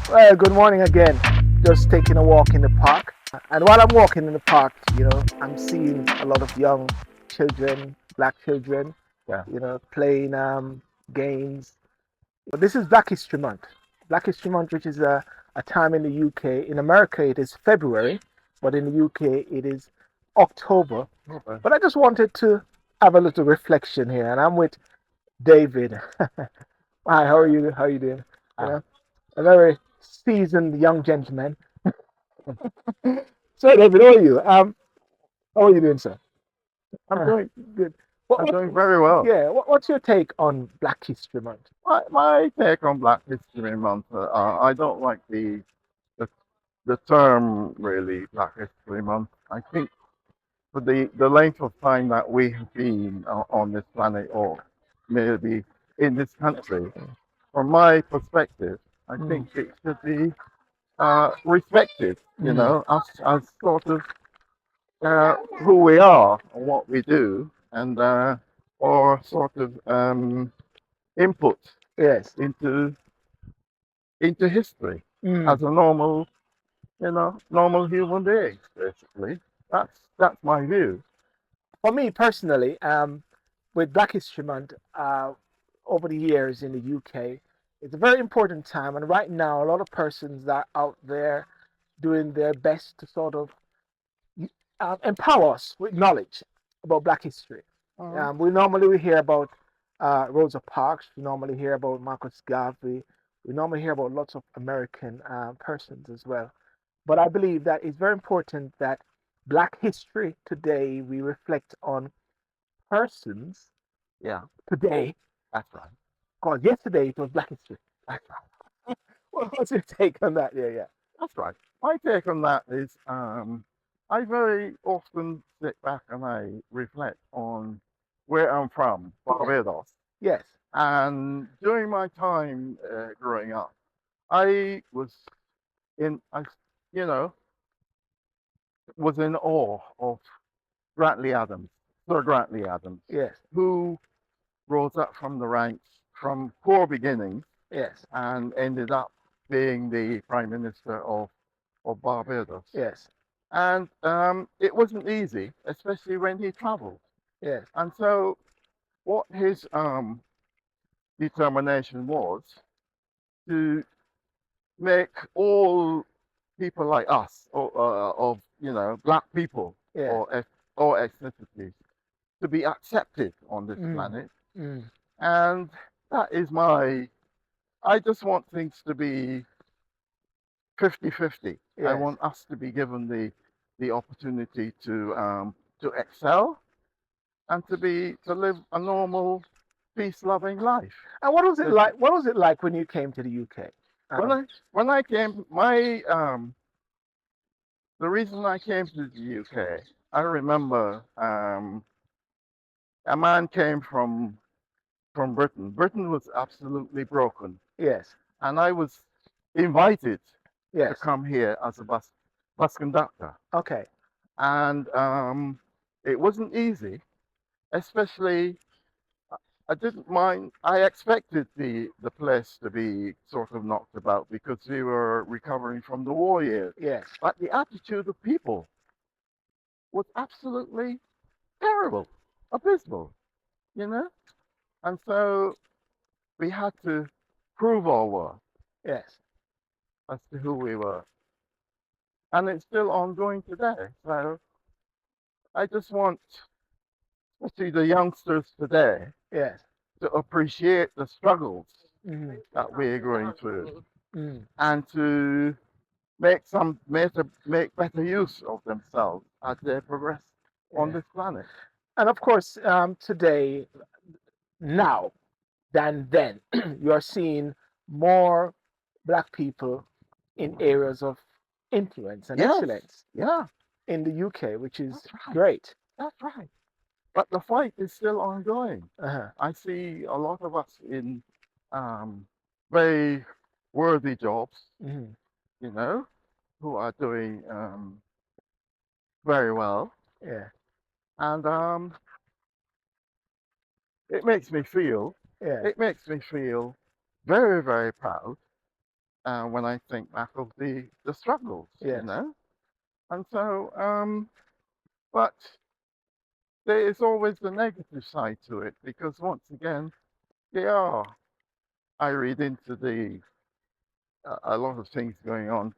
Well, good morning again. Just taking a walk in the park. And while I'm walking in the park, I'm seeing a lot of young children, black children, Yeah. playing games. But this is Black History Month. Black History Month, which is a time in the UK. In America, it is February, but in the UK, it is October. Okay. But I just wanted to have a little reflection here, and I'm with David. Hi, how are you? How are you doing? You Ah, know, a very seasoned young gentleman. So, David, how are you? How are you doing, sir? I'm doing Good. I'm doing very well. Yeah, what's your take on Black History Month? My take on Black History Month, I don't like the the term really Black History Month. I think for the length of time that we have been on this planet, or maybe in this country, from my perspective, I think Mm, it should be respected. mm, As sort of who we are and what we do, and or sort of input yes. into history Mm. as a normal human being. Basically, that's my view. For me personally, with Black History Month, over the years in the UK, it's a very important time. And right now, a lot of persons are out there doing their best to sort of empower us with knowledge about Black history. Uh-huh. We hear about Rosa Parks. We normally hear about Marcus Garvey. We normally hear about lots of American persons as well. But I believe that it's very important that Black history today we reflect on persons Yeah, today. that's right. Because yesterday it was Black history. That's right. What's your take on that? Yeah, yeah. That's right. My take on that is, I very often sit back and I reflect on where I'm from, Yeah. Barbados, Yes. and during my time growing up, I was in, I, you know, was in awe of Grantley Adams, Sir Grantley Adams, Yes. who rose up from the ranks from poor beginnings Yes. and ended up being the Prime Minister of Barbados. Yes. And it wasn't easy, especially when he traveled. Yes. And so, what his determination was to make all people like us, or of black people, Yes. or or ethnicities, to be accepted on this Mm. planet. Mm. And that is my, I just want things to be 50-50. I Yes. want us to be given the opportunity to excel and to live a normal, peace-loving life. And what was it This- like? What was it like when you came to the UK? When Um, I came, my the reason I came to the UK, I remember a man came from Britain. Britain was absolutely broken, yes. and I was invited to Yes. come here as a bus conductor, Okay. and it wasn't easy, especially. I didn't mind. I expected the place to be sort of knocked about because we were recovering from the war years. Yes. But the attitude of people was absolutely terrible, abysmal, you know? And so we had to prove our worth Yes. as to who we were. And it's still ongoing today. So I just want, especially the youngsters today, Yes. to appreciate the struggles Mm. that we're going through Mm. and to make better use of themselves as they progress on Yeah. this planet. And of course, today, now than then, you are seeing more black people in areas of influence and Yes, excellence yeah, in the UK, which is that's right, great. that's right. But the fight is still ongoing. Uh-huh. I see a lot of us in um, very worthy jobs, Hmm. you know, who are doing very well, Yeah. and it makes me feel, Yes. it makes me feel very, very proud when I think back of the struggles, you Yes. know. And so, but there is always the negative side to it because once again, yeah, I read into the a lot of things going on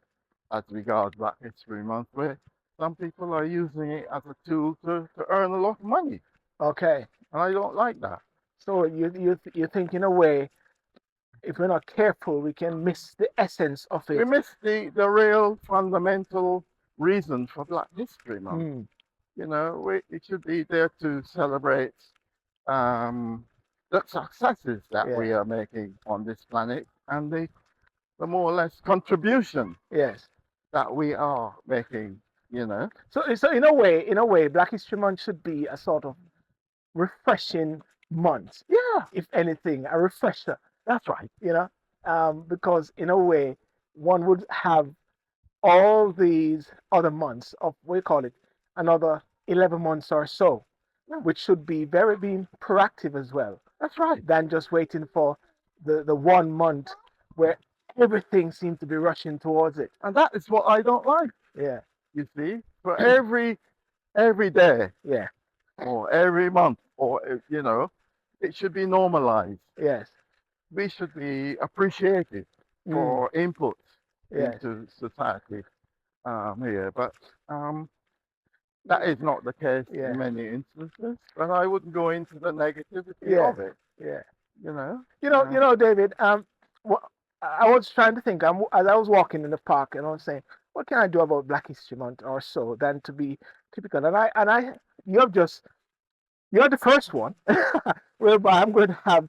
as regards Black History Month where some people are using it as a tool to earn a lot of money, Okay. and I don't like that. So you think in a way, if we're not careful, we can miss the essence of We it. miss the real fundamental reason for Black History Month. Mm. You know, it should be there to celebrate um, the successes that Yeah. we are making on this planet and the more or less contribution Yes. that we are making, you know. So in a way, Black History Month should be a sort of refreshing month, Yeah, if anything, a refresher. that's right. You know, because in a way, one would have all these other months of, we call it, another 11 months or so, Yeah, which should be very being proactive as well, that's right. than just waiting for the 1 month where everything seems to be rushing towards it. And that is what I don't like, Yeah, you see. For every day yeah, or every month or, you know, it should be normalized. yes, We should be appreciated mm, for input yes, into society here. But that is not the case yeah, in many instances. But I wouldn't go into the negativity yeah, of it, yeah. you know. David. What I was trying to think. As I was walking in the park, and I was saying, what can I do about Black History Month or so than to be typical? And you have just you're the first one, whereby I'm going to have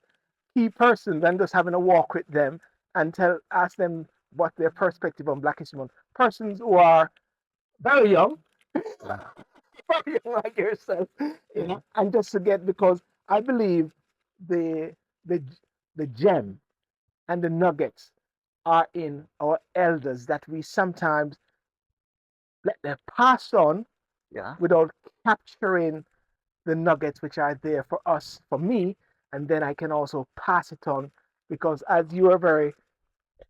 key persons and just having a walk with them and ask them what their perspective on Black History Month. Persons who are very young, very young like yourself, and just to get, because I believe the the the gem and the nuggets are in our elders, that we sometimes let them pass on Yeah, without capturing the nuggets which are there for us, for me, and then I can also pass it on, because as you are very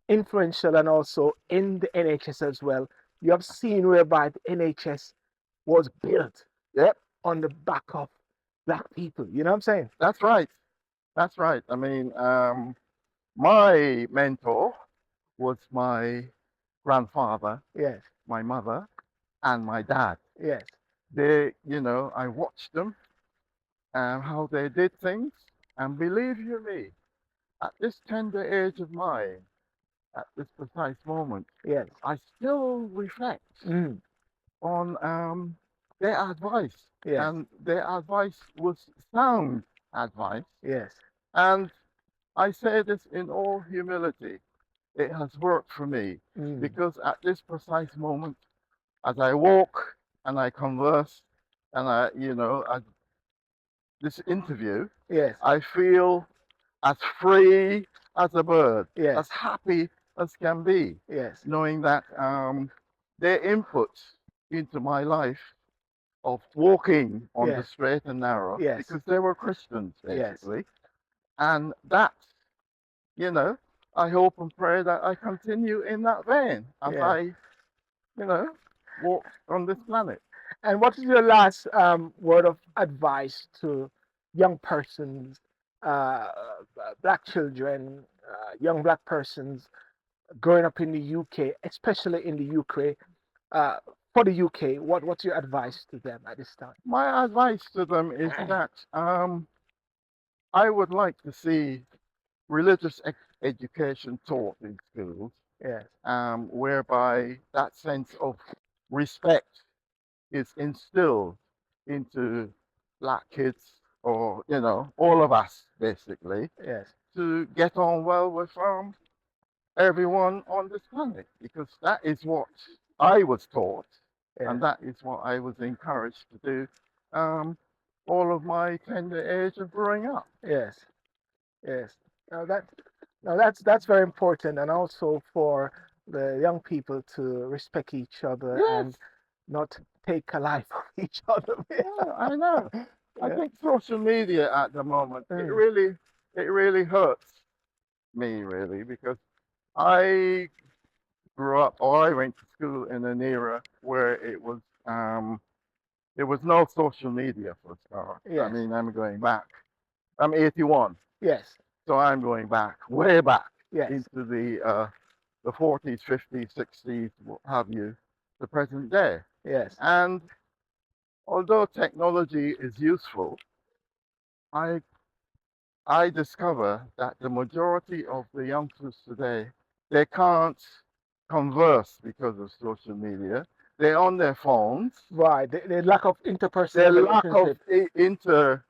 influential and also in the NHS as well, you have seen whereby the NHS was built yep, on the back of Black people. You know what I'm saying? that's right. That's right. I mean, my mentor was my grandfather, Yes, my mother, and my dad. yes, They, you know, I watched them and how they did things, and believe you me, at this tender age of mine, at this precise moment, yes, I still reflect mm, on their advice, yes, and their advice was sound advice. yes, And I say this in all humility, it has worked for me mm, because at this precise moment, as I walk and I converse, and at this interview, yes, I feel as free as a bird, yes, as happy as can be, yes, knowing that their input into my life of walking on the yes, straight and narrow, yes, because they were Christians yes, basically, and that, you know, I hope and pray that I continue in that vein as yes. I, you know, walk on this planet. And what is your last word of advice to young persons, uh, black children, young black persons growing up in the UK, especially in the UK, uh, for the UK? What's your advice to them at this time? My advice to them is that I would like to see religious education taught in schools, Yes, whereby that sense of respect is instilled into black kids, or all of us basically, yes, to get on well with everyone on this planet, because that is what I was taught, yes, and that is what I was encouraged to do all of my tender age of growing up. yes, yes. Now that now that's very important, and also for the young people to respect each other Yes, and not take a life of each other. yeah, I know. I Yeah. think social media at the moment, Mm. it really hurts me really, because I grew up, or I went to school in an era where there was no social media for a start. I Yes. mean, I'm going back. I'm 81, Yes. so I'm going back, way back Yes. into the 40s, 50s, 60s, what have you, the present day. Yes. And although technology is useful, I I discover that the majority of the youngsters today, they can't converse because of social media. They're on their phones. Right. The lack of interpersonal Their lack of relationship,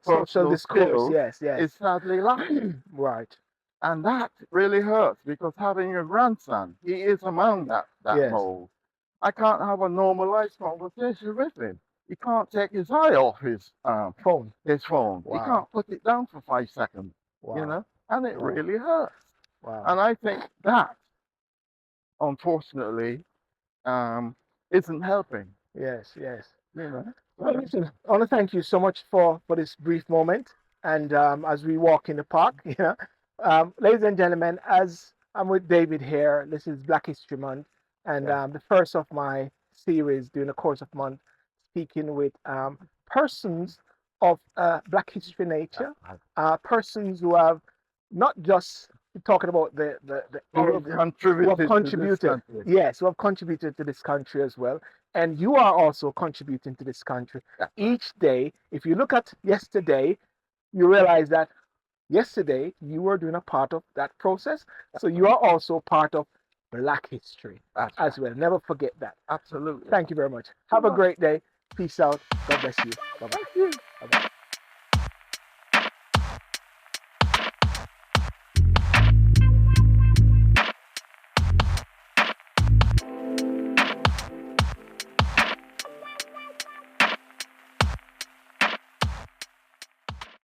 social personal discourse. skills Yes. Yes. is sadly lacking. Right. And that really hurts because having a grandson, he is among that Yes. mold. I can't have a normalized conversation with him. He can't take his eye off Phone. his phone. He Wow. can't put it down for 5 seconds, Wow. and it Wow. really hurts. Wow. And I think that, unfortunately, isn't helping. Yes. Yes. You know. Well, listen, I want to thank you so much for this brief moment. And as we walk in the park, ladies and gentlemen, as I'm with David here, this is Black History Month, and Yeah. the first of my series during the course of month, speaking with persons of Black history nature, persons who have not just talking about the Who have who have contributed to this contributed, country. yes, who have contributed to this country as well. And you are also contributing to this country each day. If you look at yesterday, you realize that yesterday you were doing a part of that process. So you are also part of Black history That's as well. Never forget that. Absolutely. Thank you very much. Have a great day. Peace out. God bless you. Bye bye. Thank you.